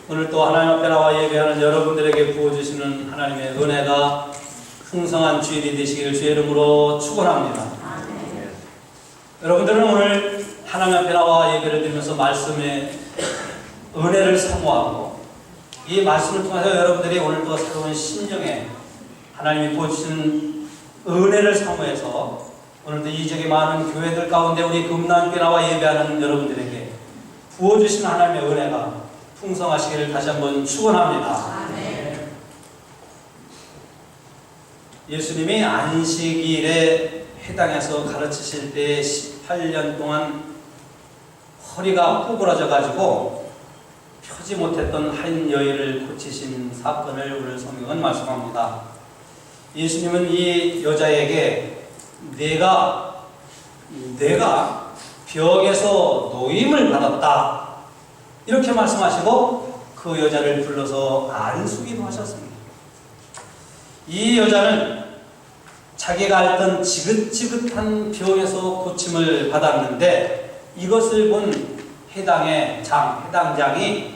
오늘 또 하나님 앞에 나와 예배하는 여러분들에게 부어주시는 하나님의 은혜가 풍성한 주일이 되시길 주의 이름으로 축원합니다. 아멘. 여러분들은 오늘 하나님 앞에 나와 예배를 드리면서 말씀의 은혜를 사모하고 이 말씀을 통해서 여러분들이 오늘도 새로운 심령에 하나님이 부어주시는 은혜를 사모해서 오늘도 이 지역의 많은 교회들 가운데 우리 금남교회 나와 예배하는 여러분들에게 부어주신 하나님의 은혜가 풍성하시기를 다시 한번 축원합니다. 아멘. 예수님이 안식일에 해당해서 가르치실 때 18년 동안 허리가 구부러져 가지고 펴지 못했던 한 여인을 고치신 사건을 오늘 성경은 말씀합니다. 예수님은 이 여자에게 내가 벽에서 노임을 받았다 이렇게 말씀하시고 그 여자를 불러서 안수기도 하셨습니다. 이 여자는 자기가 앓던 지긋지긋한 병에서 고침을 받았는데 이것을 본 해당장이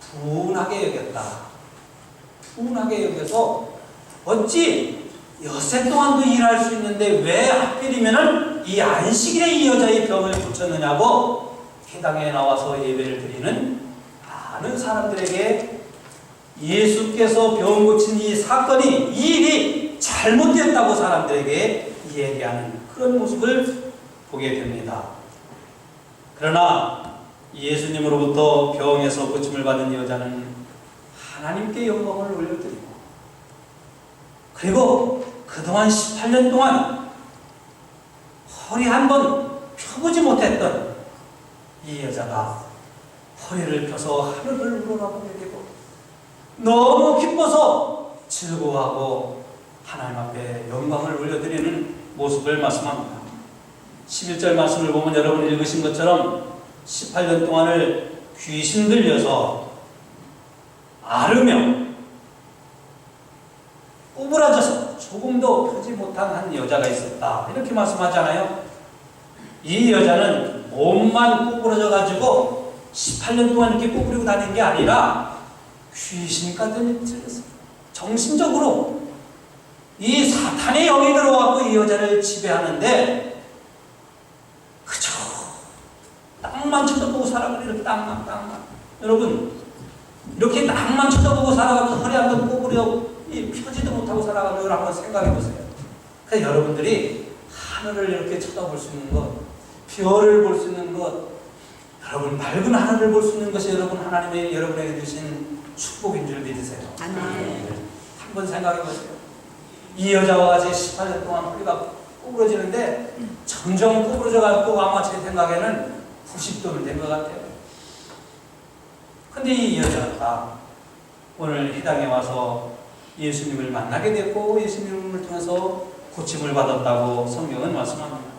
분하게 여겼다. 분하게 여겨서 어찌 엿새 동안도 일할 수 있는데 왜 하필이면은 이 안식일에 이 여자의 병을 고쳤느냐고 해당에 나와서 예배를 드리는 많은 사람들에게 예수께서 병 고친 이 사건이 이 일이 잘못됐다고 사람들에게 얘기하는 그런 모습을 보게 됩니다. 그러나 예수님으로부터 병에서 고침을 받은 여자는 하나님께 영광을 올려드리고 그리고 그동안 18년 동안 허리 한 번 펴보지 못했던 이 여자가 허리를 펴서 하늘을 우러러보고 너무 기뻐서 즐거워하고 하나님 앞에 영광을 올려드리는 모습을 말씀합니다. 11절 말씀을 보면 여러분 읽으신 것처럼 18년 동안을 귀신 들려서 앓으며 구부러져서 조금도 펴지 못한 한 여자가 있었다 이렇게 말씀하잖아요. 이 여자는 몸만 구부러져 가지고 18년 동안 이렇게 구부리고 다니는 게 아니라 귀신까지 들렸어요. 정신적으로 이 사탄의 영이 들어와서 이 여자를 지배하는데 그저 땅만 쳐다보고 살아가는 이렇게 땅만 여러분 이렇게 땅만 쳐다보고 살아가면서 허리 한번 구부려 펴지도 못하고 살아가는 걸 한번 생각해 보세요. 그래서 여러분들이 하늘을 이렇게 쳐다볼 수 있는 것, 별을 볼 수 있는 것, 여러분 맑은 하늘을 볼 수 있는 것이 여러분 하나님의 여러분에게 주신 축복인 줄 믿으세요. 한번 생각해 보세요. 이 여자와 같이 18년 동안 허리가 구부러지는데 점점 구부러져 가지고 아마 제 생각에는 90도는 된 것 같아요. 근데 이 여자가 오늘 이 땅에 와서 예수님을 만나게 됐고 예수님을 통해서 고침을 받았다고 성경은 말씀합니다.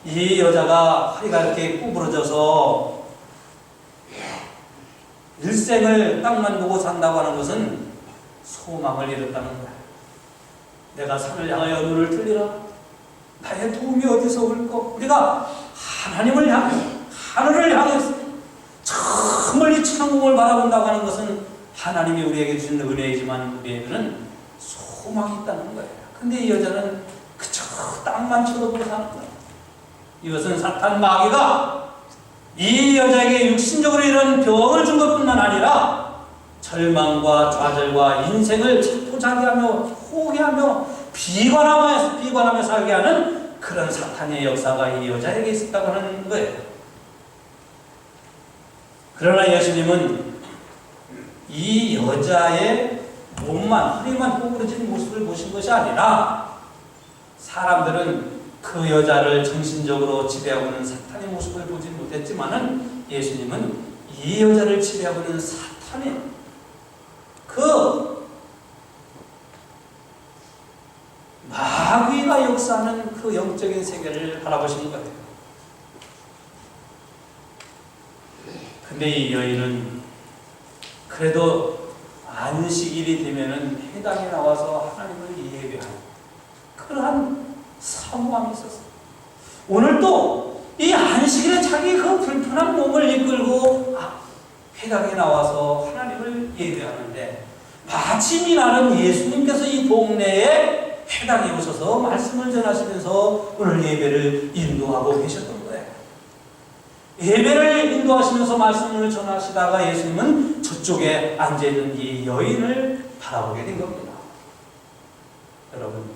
이 여자가 허리가 이렇게 구부러져서 일생을 땅만 보고 산다고 하는 것은 소망을 잃었다는 거야. 내가 산을 향하여 눈을 들리라. 나의 도움이 어디서 올까? 우리가 하나님을 향해 하늘을 향해서 저 멀리 천국을 바라본다고 하는 것은 하나님이 우리에게 주신 은혜이지만 우리에게는 소망이 있다는 거예요. 근데 이 여자는 그저 땅만 쳐다보고 사는 거예요. 이것은 사탄 마귀가 이 여자에게 육신적으로 이런 병을 준 것뿐만 아니라 절망과 좌절과 인생을 자포자기하며 포기하며 비관하며 살게 하는 그런 사탄의 역사가 이 여자에게 있었다고 하는 거예요. 그러나 예수님은 이 여자의 몸만, 허리만 구부러진 모습을 보신 것이 아니라 사람들은 그 여자를 정신적으로 지배하고 있는 사탄의 모습을 보지 못했지만은 예수님은 이 여자를 지배하고 있는 사탄의 그 마귀가 역사하는 그 영적인 세계를 바라보시는 거예요. 근데 이 여인은 그래도 안식일이 되면은 회당에 나와서 하나님을 예배하는 그러한 사모함이 있었어요. 오늘 또 이 안식일에 자기 그 불편한 몸을 이끌고 회당에 나와서 하나님을 예배하는데 마침 이날은 예수님께서 이 동네에 회당에 오셔서 말씀을 전하시면서 오늘 예배를 인도하고 계셨던 거예요. 예배를 인도하시면서 말씀을 전하시다가 예수님은 저쪽에 앉아있는 이 여인을 바라보게 된 겁니다. 여러분,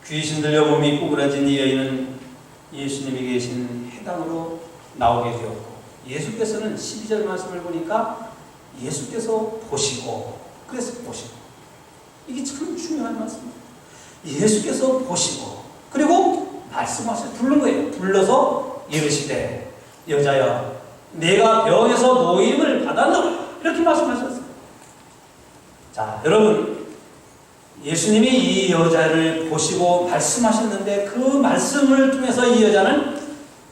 귀신 들려 몸이 구부러진 이 여인은 예수님이 계신 회당으로 나오게 되었고, 예수께서는 12절 말씀을 보니까 예수께서 보시고, 그래서 보시고, 이게 참 중요한 말씀입니다. 예수께서 보시고 그리고 말씀하셔서 부른 거예요. 불러서 이르시되 여자여 내가 병에서 노임을 받았노라, 이렇게 말씀하셨어요. 자, 여러분, 예수님이 이 여자를 보시고 말씀하셨는데 그 말씀을 통해서 이 여자는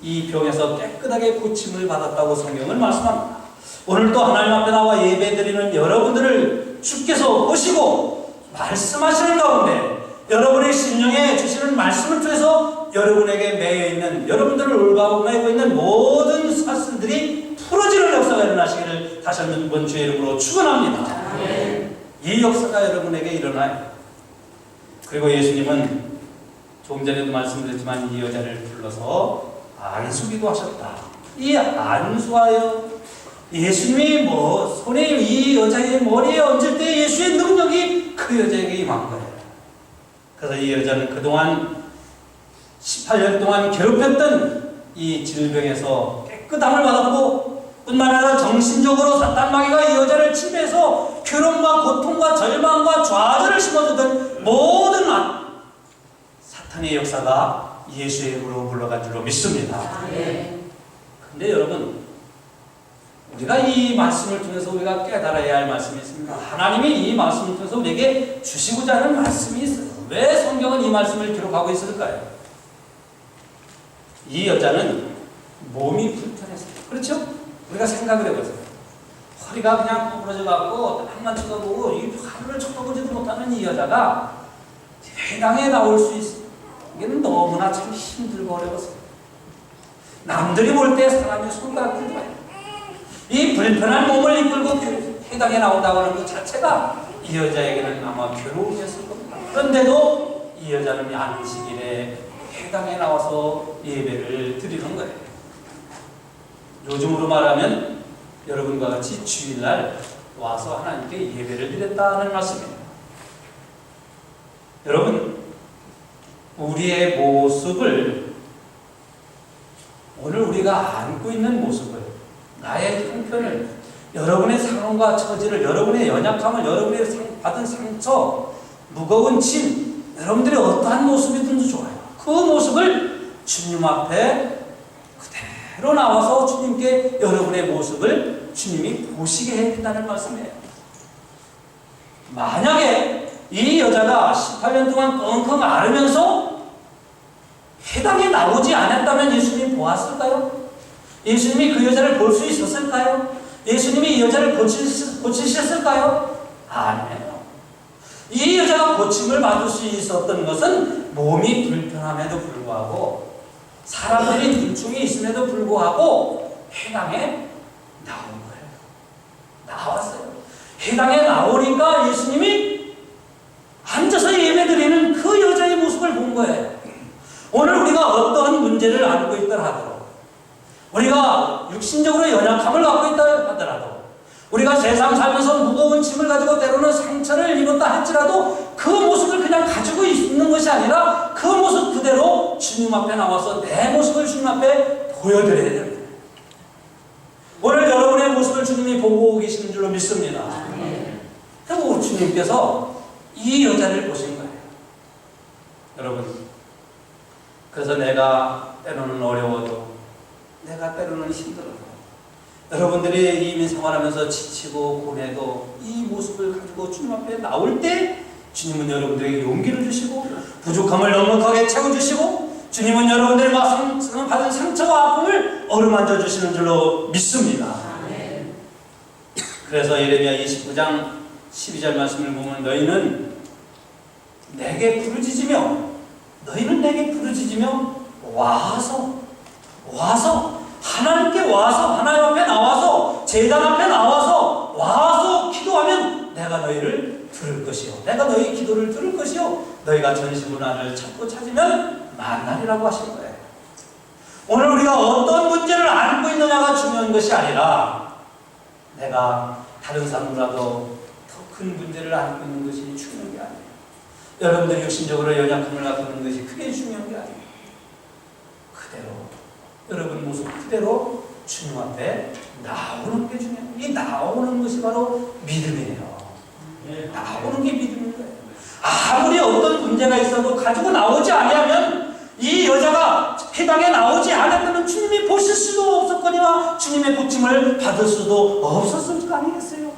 이 병에서 깨끗하게 고침을 받았다고 성경은 말씀합니다. 오늘도 하나님 앞에 나와 예배드리는 여러분들을 주께서 보시고 말씀하시는 가운데 여러분의 심령에 주시는 말씀을 통해서 여러분에게 매여있는, 여러분들을 올가매고 있는 모든 사슬들이 풀어지는 역사가 일어나시기를 다시 한번 주의 이름으로 축원합니다. 이 역사가 여러분에게 일어나요. 그리고 예수님은 조금 전에도 말씀드렸지만 이 여자를 불러서 안수기도 하셨다. 이 안수하여 예수님이 손에 이 여자의 머리에 얹을 때 예수의 능력이 그 여자에게 임한 거예요. 그래서 이 여자는 그동안 18년 동안 괴롭혔던 이 질병에서 깨끗함을 받았고, 뿐만 아니라 정신적으로 사탄 마귀가 이 여자를 침해해서 괴로움과 고통과 절망과 좌절을 심어주던 모든 사탄의 역사가 예수의 이름으로 물러간 줄로 믿습니다. 그런데 여러분, 우리가 이 말씀을 통해서 우리가 깨달아야 할 말씀이 있습니다. 하나님이 이 말씀을 통해서 우리에게 주시고자 하는 말씀이 있어요. 왜 성경은 이 말씀을 기록하고 있을까요? 이 여자는 몸이 불편했어요. 그렇죠? 우리가 생각을 해보세요. 허리가 그냥 구부러져 갖고 땅만 쳐다보고 이 하늘을 쳐다보지도 못하는 이 여자가 회당에 나올 수 있어요. 이게는 너무나 참 힘들고 어려웠어요. 남들이 볼 때 사람이 손가락 들고 와요. 이 불편한 몸을 이끌고 회당에 나온다고 하는 것 자체가 이 여자에게는 아마 괴로움이었을 겁니다. 그런데도 이 여자는 안식일에 회당에 나와서 예배를 드리는 거예요. 요즘으로 말하면 여러분과 같이 주일날 와서 하나님께 예배를 드렸다는 말씀입니다. 여러분, 우리의 모습을, 오늘 우리가 안고 있는 모습을, 나의 형편을, 여러분의 상황과 처지를, 여러분의 연약함을, 여러분의 받은 상처, 무거운 짐, 여러분들이 어떠한 모습이든지 좋아요. 그 모습을 주님 앞에 그대로 나와서 주님께 여러분의 모습을 주님이 보시게 해야 된다는 말씀이에요. 만약에 이 여자가 18년 동안 끙끙 앓으면서 회당에 나오지 않았다면 예수님이 보았을까요? 예수님이 그 여자를 볼 수 있었을까요? 예수님이 이 여자를 고치셨을까요? 아니에요. 이 여자가 고침을 받을 수 있었던 것은 몸이 불편함에도 불구하고, 사람들이 눈총이 있음에도 불구하고 회당에 나온 거예요. 나왔어요. 회당에 나오니까 예수님이 앉아서 예배드리는 그 여자의 모습을 본 거예요. 오늘 우리가 어떠한 문제를 안고 있다 하더라도, 우리가 육신적으로 연약함을 갖고 있다 하더라도, 우리가 세상 살면서 무거운 짐을 가지고 때로는 상처를 입었다 할지라도 그 모습을 그냥 가지고 있는 것이 아니라 그 모습 그대로 주님 앞에 나와서 내 모습을 주님 앞에 보여드려야 됩니다. 오늘 여러분의 모습을 주님이 보고 계시는 줄로 믿습니다. 그리고 주님께서 이 여자를 보신 거예요. 여러분, 그래서 내가 때로는 어려워도, 내가 때로는 힘들어도, 여러분들이 이민 생활하면서 지치고 고뇌도 이 모습을 가지고 주님 앞에 나올 때 주님은 여러분들에게 용기를 주시고 부족함을 넉넉하게 채워주시고 주님은 여러분들이 받은 상처와 아픔을 어루만져 주시는 줄로 믿습니다. 그래서 예레미야 29장 12절 말씀을 보면 너희는 내게 부르짖으며 와서 하나님께 와서, 하나님 앞에 나와서, 제단 앞에 와서 기도하면 내가 너희를 들을 것이요, 내가 너희 기도를 들을 것이요, 너희가 전심으로 나를 찾으면 만나리라고 하신 거예요. 오늘 우리가 어떤 문제를 안고 있느냐가 중요한 것이 아니라 내가 다른 사람보다도 더 큰 문제를 안고 있는 것이 중요한 게 아니에요. 여러분들이 육신적으로 연약함을 갖고 있는 것이 크게 중요한 게 아니에요. 그대로 여러분 모습 그대로 주님 앞에 나오는 게 중요해요. 이 나오는 것이 바로 믿음이에요. 나오는 게 믿음인 거예요. 아무리 어떤 문제가 있어도 가지고 나오지 않으면 이 여자가 회당에 나오지 않았다면 주님이 보실 수도 없었거니와 주님의 고침을 받을 수도 없었을 거 아니겠어요?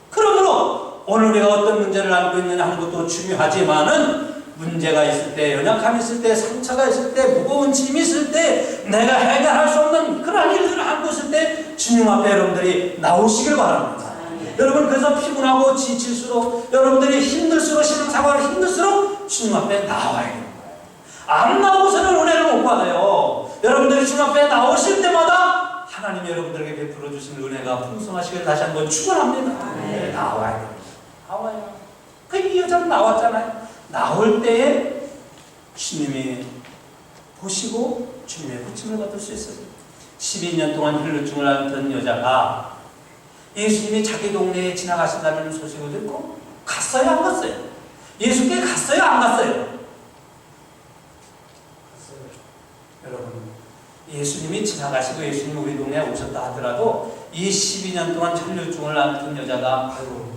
그러므로 오늘 우리가 어떤 문제를 안고 있느냐 하는 것도 중요하지만은 문제가 있을 때, 연약함이 있을 때, 상처가 있을 때, 무거운 짐이 있을 때, 내가 해결할 수 없는 그러한 일들을 안고 있을 때 주님 앞에 여러분들이 나오시길 바랍니다. 여러분 그래서 피곤하고 지칠수록, 여러분들이 힘들수록, 신앙생활이 힘들수록 주님 앞에 나와야 돼요. 안 나오고서는 은혜를 못 받아요. 여러분들이 주님 앞에 나오실 때마다 하나님이 여러분들에게 베풀어 주신 은혜가 풍성하시길 다시 한번 축원합니다. 나와야 돼요. 나와요. 이 여자는 나왔잖아요. 나올 때에 주님이 보시고 주님의 고침을 받을 수 있어요. 12년 동안 혈루증을 앓던 여자가 예수님이 자기 동네에 지나가신다는 소식을 듣고 갔어요, 안 갔어요? 예수께 갔어요, 안 갔어요? 여러분, 예수님이 지나가시고 예수님이 우리 동네에 오셨다 하더라도 이 12년 동안 혈루증을 앓던 여자가 아이고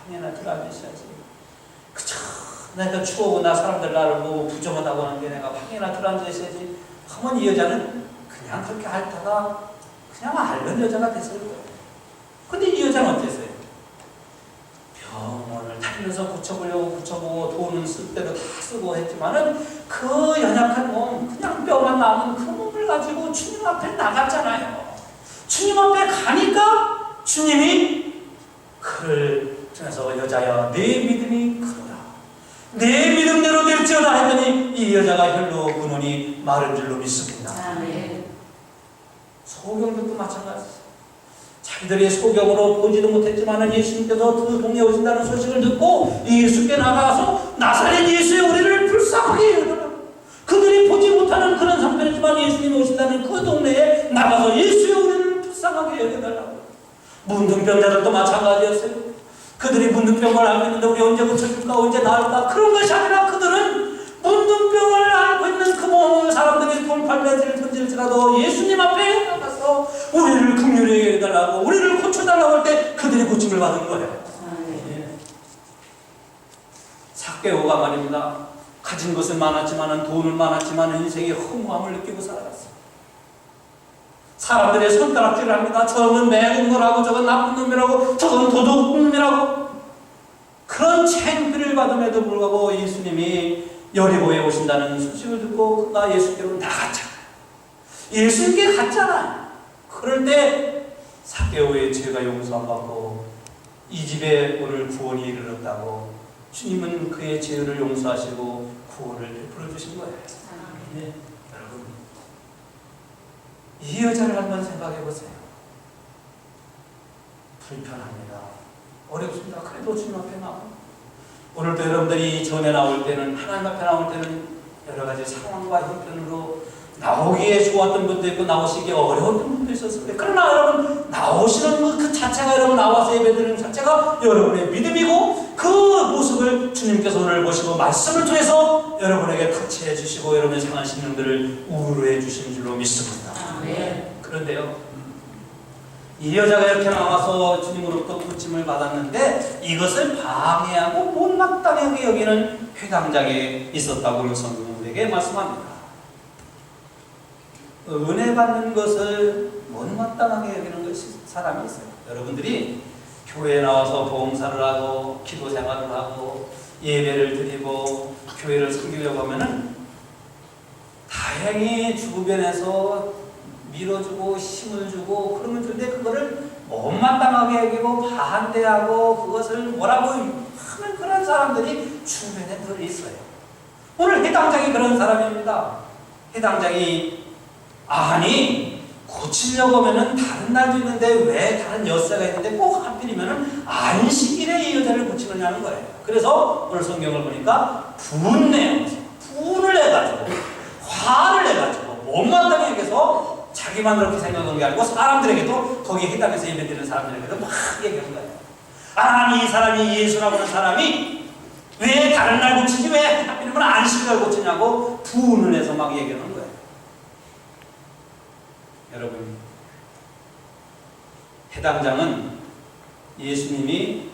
방에나 들어앉으셔야지. 그쵸, 내가 추워고 나 사람들 나를 보고 부정하다고 하는데 내가 방에나 들어앉으셔야지 하면 이 여자는 그냥 그렇게 앓다가 그냥 앓는 여자가 됐을 거예요. 근데 이 여자는 어땠어요? 병원을 다니면서 고쳐보고 돈은 쓸 대로 다 쓰고 했지만은 그 연약한 몸, 그냥 뼈만 남은 그 몸을 가지고 주님 앞에 나갔잖아요. 주님 앞에 가니까 주님이 그를 통해서 여자야, 내 믿음이 크도다, 내 믿음대로 될지어다 했더니 이 여자가 혈로 근원이 마른 줄로 믿습니다. 소경들도 마찬가지죠. 자기들의 소경으로 보지도 못했지만 예수님께서 그 동네에 오신다는 소식을 듣고 예수께 나가서 나사렛 예수의 우리를 불쌍하게 여겨달라고. 그들이 보지 못하는 그런 상편이지만 예수님이 오신다는 그 동네에 나가서 예수의 우리를 불쌍하게 여겨달라고. 문둥병자들도 마찬가지였어요. 그들이 문둥병을 앓고 있는데 우리 언제 고쳐줄까, 언제 나을까, 그런 것이 아니라 그들은 문둥병을 앓고 있는 그 몸을 사람들이 돌팔매질을 던질지라도 예수님 앞에 나가서 우리를 긍휼히 해달라고, 우리를 고쳐달라고 할 때 그들이 고침을 받은 거예요. 삭개오가 말입니다. 가진 것은 많았지만, 돈은 많았지만 인생의 허무함을 느끼고 살아갔어요. 사람들의 손가락질을 합니다. 저건 매운 거라고, 저건 나쁜 놈이라고, 저건 도둑놈이라고. 그런 창피를 받음에도 불구하고 예수님이 여리고에 오신다는 소식을 듣고 그가 예수께로 나갔잖아요. 예수님께 갔잖아요. 그럴 때 삭개오의 죄가 용서 안 받고 이 집에 오늘 구원이 이르렀다고 주님은 그의 죄를 용서하시고 구원을 베풀어 주신 거예요. 네. 여러분, 이 여자를 한번 생각해 보세요. 불편합니다. 어렵습니다. 그래도 주님 앞에 나와요. 오늘도 여러분들이 전에 나올 때는, 하나님 앞에 나올 때는 여러 가지 상황과 형편으로 나오기에 좋았던 분도 있고 나오시기에 어려웠던 분도 있었을 거예요. 그러나 여러분, 나오시는 그 자체가, 여러분 나와서 예배드리는 자체가 여러분의 믿음이고 그 모습을 주님께서 오늘 보시고 말씀을 통해서 여러분에게 터치해 주시고 여러분의 상한 심령들을 우루해 주신 줄로 믿습니다. 그런데요, 이 여자가 이렇게 나와서 주님으로부터 고침을 받았는데 이것을 방해하고 못마땅하게 여기는 회당장에 있었다고 성경에게 말씀합니다. 은혜 받는 것을 못마땅하게 여기는 것이 사람이 있어요. 여러분들이 교회에 나와서 봉사를 하고 기도 생활을 하고 예배를 드리고 교회를 섬기려고 하면은 다행히 주변에서 밀어주고 힘을 주고 그러면 좋은데 그거를 못마땅하게 여기고 반대하고 그것을 뭐라고 하는 그런 사람들이 주변에 늘 있어요. 오늘 해당장이 그런 사람입니다. 해당장이 아니 고치려고 하면은 다른 날도 있는데 왜 다른 엿새가 있는데 꼭 하필이면은 안식일에 이 여자를 고치느냐는 거예요. 그래서 오늘 성경을 보니까 분을 내가지고 화를 내가지고 못마땅히 얘기해서 자기만 그렇게 생각한 게 아니고 사람들에게도 거기에 해당해서 예배드리는 사람들에게도 막 얘기하는 거예요. 아니 이 사람이 예수라고 하는 사람이 왜 다른 날 고치지 왜 하필이면 안식일을 고치냐고 분을 해서 막 얘기하는 거예요. 여러분, 해당장은 예수님이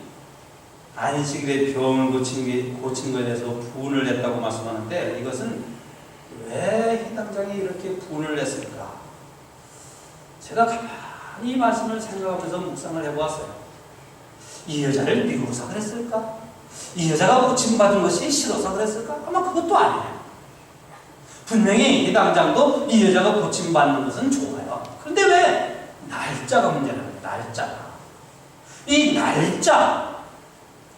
안식일에 병을 고친 것에 대해서 분을 냈다고 말씀하는데 이것은 왜 해당장이 이렇게 분을 냈을까? 제가 가만히 이 말씀을 생각하면서 묵상을 해보았어요. 이 여자를 미워서 그랬을까? 이 여자가 고침받은 것이 싫어서 그랬을까? 아마 그것도 아니에요. 분명히 해당장도 이 여자가 고침받는 것은 좋아요. 그런데 왜 날짜가 문제라는 거예요. 날짜가. 이 날짜,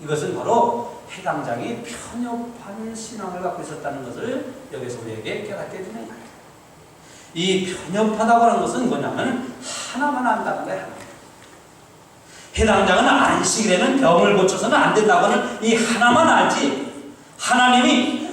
이것은 바로 해당장이 편협한 신앙을 갖고 있었다는 것을 여기서 우리에게 깨닫게 해주는 거예요. 이 편협하다고 하는 것은 뭐냐면 하나만 안다는 거예요. 해당장은 안식일에는 병을 고쳐서는 안 된다고 하는 이 하나만 알지, 하나님이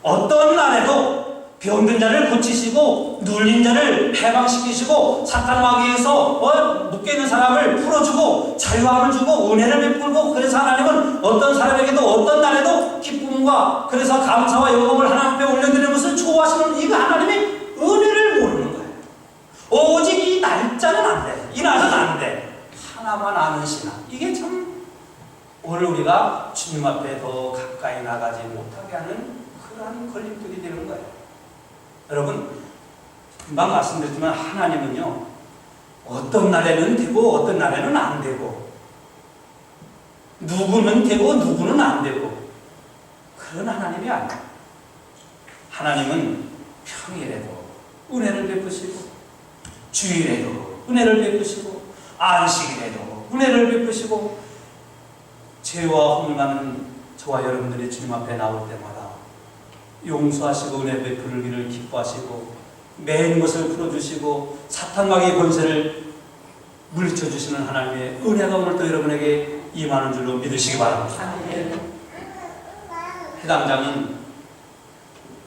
어떤 날에도 병든 자를 고치시고 눌린 자를 해방시키시고 사탄 마귀에서 묶여있는 사람을 풀어주고 자유함을 주고 은혜를 베풀고, 그래서 하나님은 어떤 사람에게도 어떤 날에도 기쁨과 그래서 감사와 영광을 하나님 앞에 올려드리는 것을 좋아하시는 이 하나님이 은혜를 모르는 거예요. 오직 이 날짜는 안 돼. 이 날은 안 돼. 하나만 아는 신앙. 이게 참 오늘 우리가 주님 앞에 더 가까이 나가지 못하게 하는 그러한 걸림돌이 되는 거예요. 여러분, 금방 말씀드렸지만 하나님은요, 어떤 날에는 되고 어떤 날에는 안 되고, 누구는 되고 누구는 안 되고, 그런 하나님이 아니에요. 하나님은 평일에도 은혜를 베푸시고, 주일에도 은혜를 베푸시고, 안식일에도 은혜를 베푸시고, 죄와 허물 많은 저와 여러분들이 주님 앞에 나올 때마다 용서하시고 은혜 베풀기를 기뻐하시고 매인 것을 풀어주시고 사탄 마귀의 권세를 물리쳐주시는 하나님의 은혜가 오늘도 여러분에게 임하는 줄로 믿으시기 바랍니다. 해당장은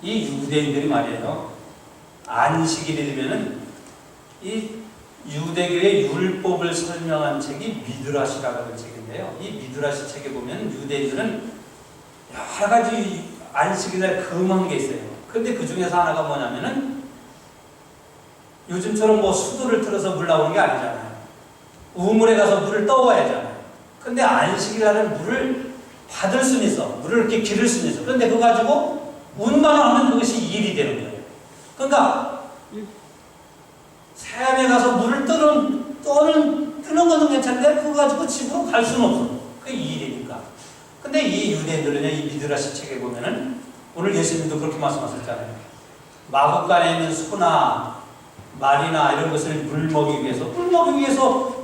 이 유대인들이 말이에요, 안식일이 되면은 이 유대교의 율법을 설명한 책이 미드라시라고 하는 책인데요, 이 미드라시 책에 보면 유대인들은 여러 가지 안식일날 금한 게 있어요. 그런데 그 중에서 하나가 뭐냐면은 요즘처럼 뭐 수도를 틀어서 물 나오는 게 아니잖아요. 우물에 가서 물을 떠와야 하잖아요. 근데 안식일날은 물을 받을 수는 있어. 물을 이렇게 기를 수는 있어. 그런데 그거 가지고 운만 하면 그것이 일이 되는 거예요. 그러니까 새암에 가서 물을 뜨는 것은 괜찮은데 그거 가지고 집으로 갈 수는 없어. 그게 일이니까. 근데 이 유대인들은요, 이 미드라시 책에 보면은 오늘 예수님도 그렇게 말씀하셨잖아요. 마구간에 있는 소나 말이나 이런 것을 물 먹이기 위해서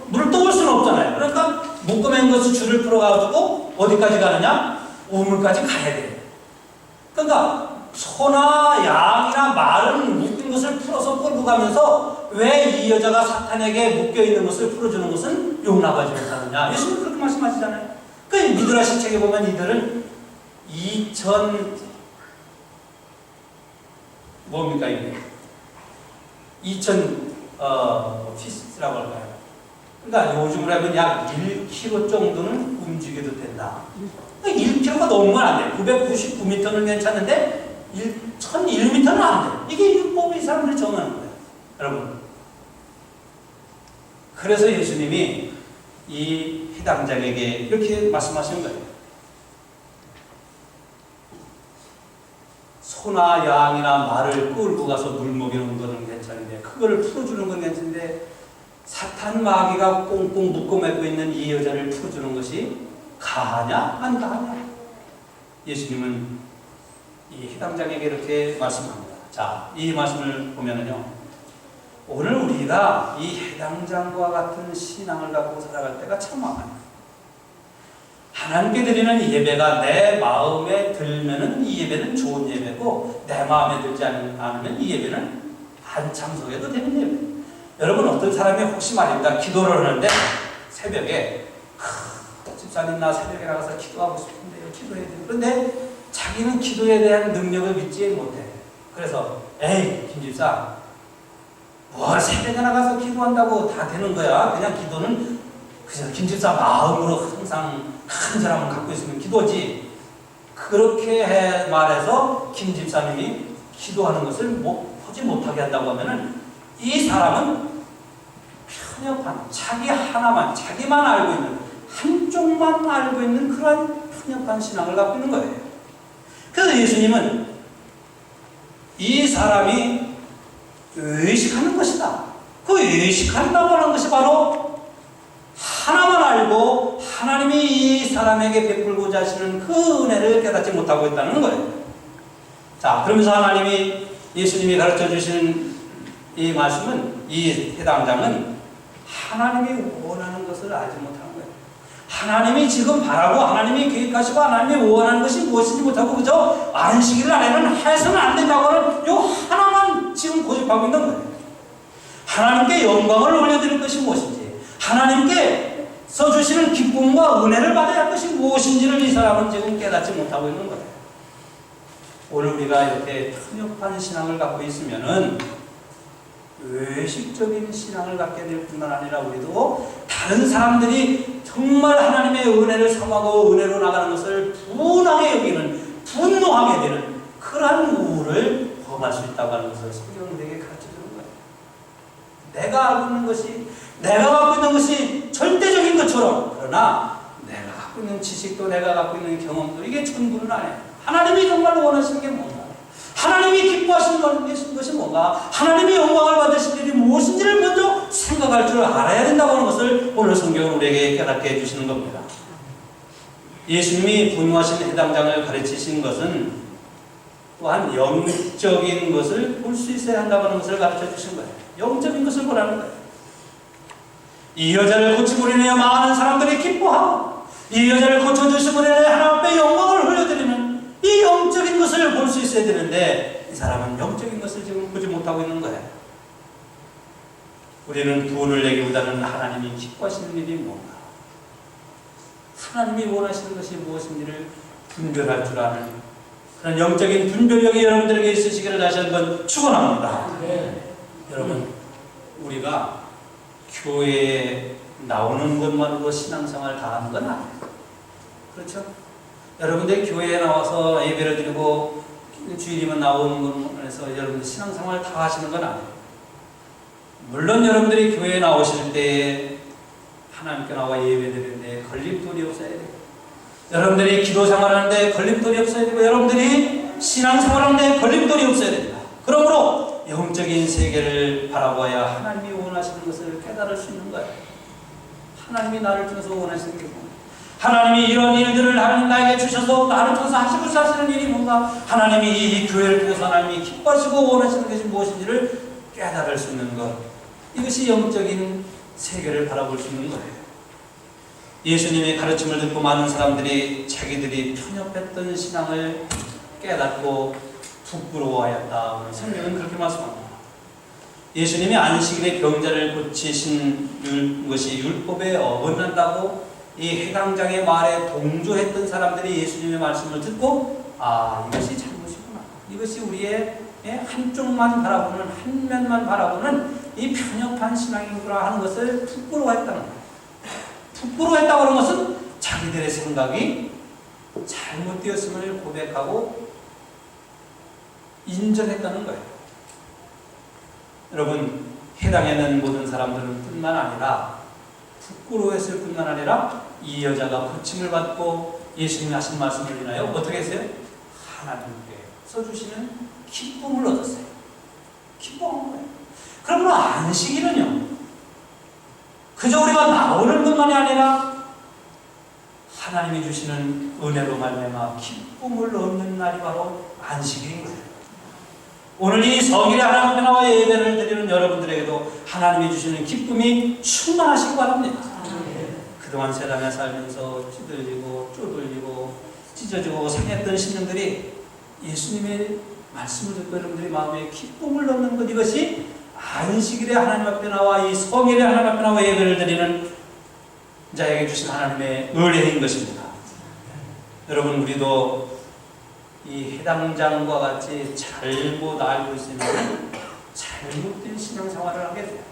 물을 떠올 수는 없잖아요. 그러니까 묶어맨 것을 줄을 풀어가지고 어디까지 가느냐? 우물까지 가야 돼요. 그러니까 소나 양이나 말은 묶인 것을 풀어서 끌고 가면서 왜 이 여자가 사탄에게 묶여있는 것을 풀어주는 것은 용납하지 못하느냐? 예수님 그렇게 말씀하시잖아요. 그 미드라시 책에 보면 이들은 뭡니까 이게? 피스라고 할까요? 그러니까 요즘으로 하면 약 1km 정도는 움직여도 된다. 1km가 넘으면 안 돼. 999m는 괜찮은데 1001m는 안 돼. 이게 율법이 이 사람들이 정하는 거예요. 여러분. 그래서 예수님이 이 해당장에게 이렇게 말씀하시는 거예요. 소나 양이나 말을 끌고 가서 물 먹이는 거는 괜찮은데 그거를 풀어주는 건 괜찮은데 사탄 마귀가 꽁꽁 묶어매고 있는 이 여자를 풀어주는 것이 가하냐 안 가하냐? 예수님은 이 해당장에게 이렇게 말씀합니다. 자, 이 말씀을 보면은요, 오늘 우리가 이 해당장과 같은 신앙을 갖고 살아갈 때가 참 많아요. 하나님께 드리는 예배가 내 마음에 들면은 이 예배는 좋은 예배고, 내 마음에 들지 않으면 이 예배는 안 참석해도 되는 예배. 여러분 어떤 사람이 혹시 말입니다. 기도를 하는데 새벽에 집사님 나 새벽에 나가서 기도하고 싶은데요. 기도해야 돼요. 그런데 자기는 기도에 대한 능력을 믿지 못해. 그래서 에이 김 집사 뭘 새벽에 나가서 기도한다고 다 되는 거야. 그냥 기도는 그냥 김 집사 마음으로 항상 한 사람을 갖고 있으면 기도지. 그렇게 말해서 김 집사님이 기도하는 것을 하지 못하게 한다고 하면은 이 사람은 편협한 자기 하나만 자기만 알고 있는 한쪽만 알고 있는 그러한 편협한 신앙을 갖고 있는 거예요. 그래서 예수님은 이 사람이 의식하는 것이다. 그 의식한다고 하는 것이 바로 하나만 알고 하나님이 이 사람에게 베풀고자 하시는 그 은혜를 깨닫지 못하고 있다는 거예요. 자, 그러면서 하나님이 예수님이 가르쳐 주시는 이 말씀은 이 해당장은 하나님이 원하는 것을 알지 못하는 거예요. 하나님이 지금 바라고 하나님이 계획하시고 하나님이 원하는 것이 무엇인지 못하고 그저 안식일 안에는 해서는 안 된다고 하는 요 하나만 지금 고집하고 있는 거예요. 하나님께 영광을 올려드릴 것이 무엇인지 하나님께 써주시는 기쁨과 은혜를 받아야 할 것이 무엇인지를 이 사람은 지금 깨닫지 못하고 있는 거예요. 오늘 우리가 이렇게 편협한 신앙을 갖고 있으면은 외식적인 신앙을 갖게 될 뿐만 아니라 우리도 다른 사람들이 정말 하나님의 은혜를 삼하고 은혜로 나가는 것을 분하게 여기는 분노하게 되는 그러한 우를 범할 수 있다고 하는 것을 성경은 우리에게 가르쳐주는 거예요. 내가 갖고 있는 것이 절대적인 것처럼 것처럼 내가 갖고 있는 지식도 내가 갖고 있는 경험도 이게 전부는 아니에요. 하나님이 정말 원하시는 게 뭔가, 하나님이 기뻐하시는 것이 뭔가, 하나님이 영광을 받으실 일이 무엇인지를 먼저 생각할 줄 알아야 된다고 하는 것을 오늘 성경은 우리에게 깨닫게 해주시는 겁니다. 예수님이 분노하신 해당장을 가르치신 것은 또한 영적인 것을 볼 수 있어야 한다고 하는 것을 가르쳐 주신 거예요. 영적인 것을 보라는 거예요. 이 여자를 고침으로 인하여 많은 사람들이 기뻐하고 이 여자를 고쳐주심으로 인하여 하나님 앞에 영광을 흘려드리는 이 영적인 것을 볼 수 있어야 되는데 이 사람은 영적인 것을 지금 보지 못하고 있는 거예요. 우리는 부원을 내기보다는 하나님이 기뻐하시는 일이 뭔가, 하나님이 원하시는 것이 무엇인지를 분별할 줄 아는 그런 영적인 분별력이 여러분들에게 있으시기를 다시 한번 축원합니다. 여러분, 우리가 교회에 나오는 것만으로 신앙생활 다 하는 건 아니에요. 그렇죠? 여러분들이 교회에 나와서 예배를 드리고 주일이면 나오는 것에서 여러분들 신앙생활 다 하시는 건 아니에요. 물론 여러분들이 교회에 나오실 때에 하나님께 나와 예배 드리는데 걸림돌이 없어야 돼요. 여러분들이 기도 생활하는데 걸림돌이 없어야 되고 여러분들이 신앙생활하는데 걸림돌이 없어야 됩니다. 그러므로 영적인 세계를 바라보아야 하나님이 원하시는 것을 깨달을 수 있는 거예요. 하나님이 나를 통해서 원하시는 게 뭔가, 하나님이 이런 일들을 하나님 나에게 주셔서 나를 통해서 하시고 하시는 일이 뭔가, 하나님이 이 교회를 통해서 하나님이 기뻐하시고 원하시는 것이 무엇인지를 깨달을 수 있는 것, 이것이 영적인 세계를 바라볼 수 있는 거예요. 예수님의 가르침을 듣고 많은 사람들이 자기들이 편협했던 신앙을 깨닫고 부끄러워하였다. 성경은 그렇게 말씀합니다. 예수님이 안식일에 병자를 고치신 것이 율법에 어긋난다고 이 해당장의 말에 동조했던 사람들이 예수님의 말씀을 듣고 이것이 잘못이구나, 이것이 우리의 한쪽만 바라보는, 한 면만 바라보는 이 편협한 신앙이구나 하는 것을 부끄러워했다는 거예요. 부끄러워했다고 하는 것은 자기들의 생각이 잘못되었음을 고백하고 인정했다는 거예요. 여러분, 해당에는 모든 사람들은 뿐만 아니라 부끄러워했을 뿐만 아니라 이 여자가 고침을 받고 예수님이 하신 말씀을 인하여 어떻게 했어요? 하나님께 써주시는 기쁨을 얻었어요. 기뻐한 거예요. 그러므로 안식일은요, 그저 우리가 나오는 것만이 아니라 하나님이 주시는 은혜로 말미암아 기쁨을 얻는 날이 바로 안식일인 거예요. 오늘 이 성일에 하나님 앞에 나와 예배를 드리는 여러분들에게도 하나님이 주시는 기쁨이 충만하시기 바랍니다. 그동안 세상에 살면서 찌들리고 쪼들리고 찢어지고 상했던 심령들이 예수님의 말씀을 듣고 여러분들이 마음에 기쁨을 얻는 것, 이것이 안식일에 하나님 앞에 나와 이 성일에 하나님 앞에 나와 예배를 드리는 자에게 주신 하나님의 은혜인 것입니다. 여러분, 우리도 이 해당장과 같이 잘못 알고 있으면 잘못된 신앙생활을 하게 돼요.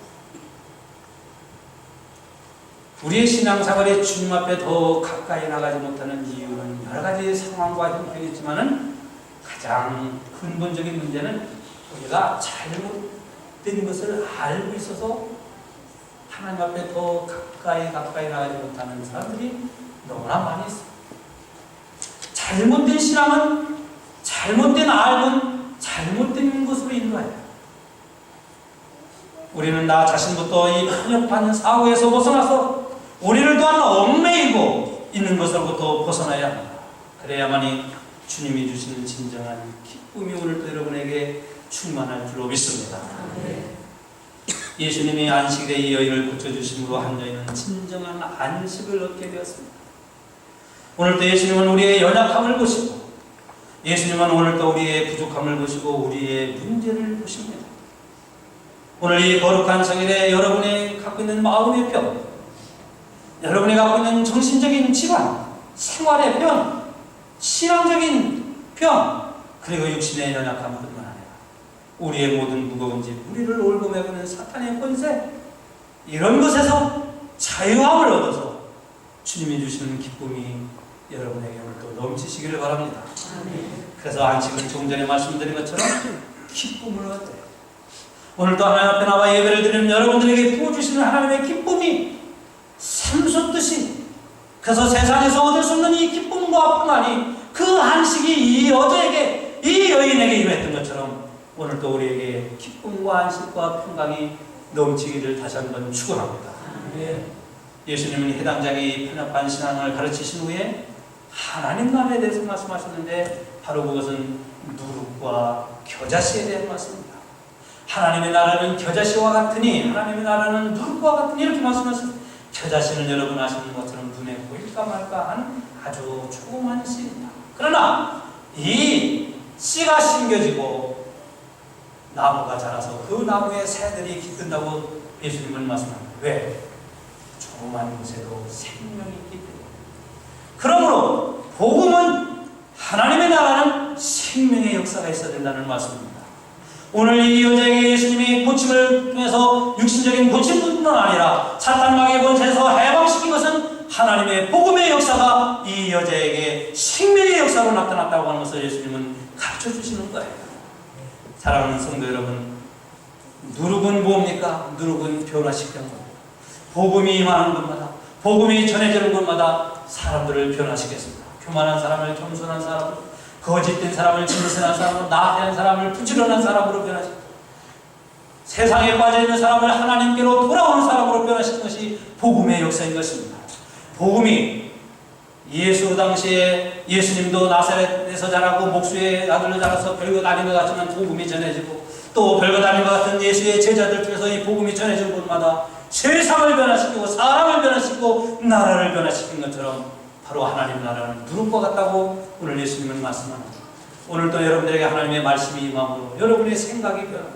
우리의 신앙생활이 주님 앞에 더 가까이 나가지 못하는 이유는 여러 가지 상황과 형편이 있지만은 가장 근본적인 문제는 우리가 잘못된 것을 알고 있어서 하나님 앞에 더 가까이 나가지 못하는 사람들이 너무나 많이 있어요. 잘못된 신앙은 잘못된 알은 잘못된 것으로 인도해요. 우리는 나 자신부터 이 편협한 사고에서 벗어나서 우리를 또한 얽매이고 있는 것으로부터 벗어나야 합니다. 그래야만이 주님이 주시는 진정한 기쁨이 오늘도 여러분에게 충만할 줄로 믿습니다. 예수님이 안식일에 이 여인을 고쳐주심으로 한 여인은 진정한 안식을 얻게 되었습니다. 오늘도 예수님은 우리의 연약함을 보시고, 예수님은 오늘도 우리의 부족함을 보시고 우리의 문제를 보십니다. 오늘 이 거룩한 성일에 여러분이 갖고 있는 마음의 병, 여러분이 갖고 있는 정신적인 질환, 생활의 병, 신앙적인 병, 그리고 육신의 연약함 뿐만 아니라 우리의 모든 무거운 짐, 우리를 올고매고는 사탄의 권세, 이런 것에서 자유함을 얻어서 주님이 주시는 기쁨이 여러분에게 오늘도 넘치시기를 바랍니다. 그래서 안식은 조금 전에 말씀드린 것처럼 기쁨을 얻어요. 오늘도 하나님 앞에 나와 예배를 드리는 여러분들에게 부어주시는 하나님의 기쁨이 샘솟듯이, 그래서 세상에서 얻을 수 없는 이 기쁨과 평안이 그 안식이 이 여자에게, 이 여인에게 임했던 것처럼 오늘도 우리에게 기쁨과 안식과 평강이 넘치기를 다시 한번 축원합니다. 예수님은 해당장의 편협한 신앙을 가르치신 후에 하나님 나라에 대해서 말씀하셨는데 바로 그것은 누룩과 겨자씨에 대한 말씀입니다. 하나님의 나라는 겨자씨와 같으니, 하나님의 나라는 누룩과 같으니, 이렇게 말씀하셨습니다. 겨자씨는 여러분 아시는 것처럼 눈에 보일까 말까 한 아주 조그만 씨입니다. 그러나 이 씨가 심겨지고 나무가 자라서 그 나무에 새들이 깃든다고 예수님은 말씀합니다. 왜? 조그만 곳에도 생명이 있기 때문에. 그러므로 복음은, 하나님의 나라는 생명의 역사가 있어야 된다는 말씀입니다. 오늘 이 여자에게 예수님이 고침을 통해서 육신적인 고침뿐만 아니라 사탄마귀의 권세에서 해방시킨 것은 하나님의 복음의 역사가 이 여자에게 생명의 역사로 나타났다고 하는 것을 예수님은 가르쳐 주시는 거예요. 사랑하는 성도 여러분, 누룩은 뭡니까? 누룩은 변화시키는 겁니다. 복음이 임하는 곳마다, 복음이 전해지는 곳마다 사람들을 변화시켰습니다. 교만한 사람을 겸손한 사람으로, 거짓된 사람을 진실한 사람으로, 나대한 사람을 부지런한 사람으로 변화시켰습니다. 세상에 빠져있는 사람을 하나님께로 돌아오는 사람으로 변화시킨 것이 복음의 역사인 것입니다. 복음이 예수 당시에 예수님도 나사렛에서 자라고 목수의 아들로 자라서 별것 아닌 것 같지만 복음이 전해지고, 또 별것 아닌 것 같은 예수의 제자들 중에서 이 복음이 전해진 곳마다 세상을 변화시키고 사람을 변화시키고 나라를 변화시킨 것처럼 바로 하나님 나라는 누룩과 같다고 오늘 예수님은 말씀합니다. 오늘도 여러분들에게 하나님의 말씀이 임함으로 여러분의 생각이 변하고,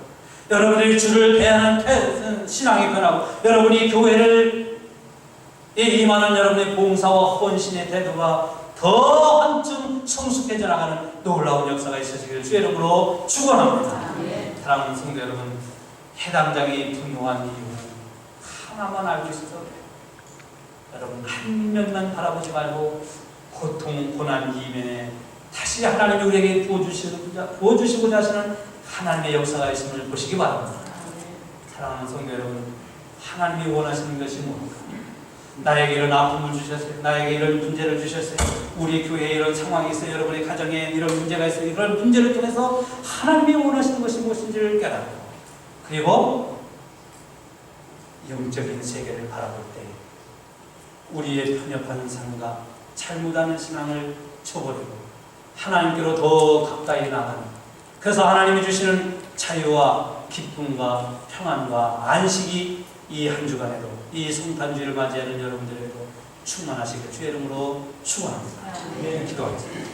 여러분들이 주를 대하는 신앙이 변하고, 여러분이 교회를 임하는 여러분의 봉사와 헌신의 태도가 더 한층 성숙해져 나가는 놀라운 역사가 있으시기를 주의 이름으로 축원합니다. 사랑하는 성도 여러분, 해당장이 분노한 이유는 하나만 알고 있어서 그래요. 여러분, 한 면만 바라보지 말고 고통, 고난 이면에 다시 하나님이 우리에게 부어주시고자 하시는 하나님의 역사가 있음을 보시기 바랍니다. 사랑하는 성도 여러분, 하나님이 원하시는 것이 뭡니까? 나에게 이런 아픔을 주셨어요. 나에게 이런 문제를 주셨어요. 우리 교회에 이런 상황이 있어요. 여러분의 가정에 이런 문제가 있어요. 이런 문제를 통해서 하나님이 원하시는 것이 무엇인지를 깨닫고, 그리고 영적인 세계를 바라볼 때 우리의 편협한 삶과 잘못하는 신앙을 쳐버리고 하나님께로 더 가까이 나가는, 그래서 하나님이 주시는 자유와 기쁨과 평안과 안식이 이 한 주간에도, 이 성탄주의를 맞이하는 여러분들에게도 충만하시길 주의 이름으로 축원합니다. 기도하겠습니다.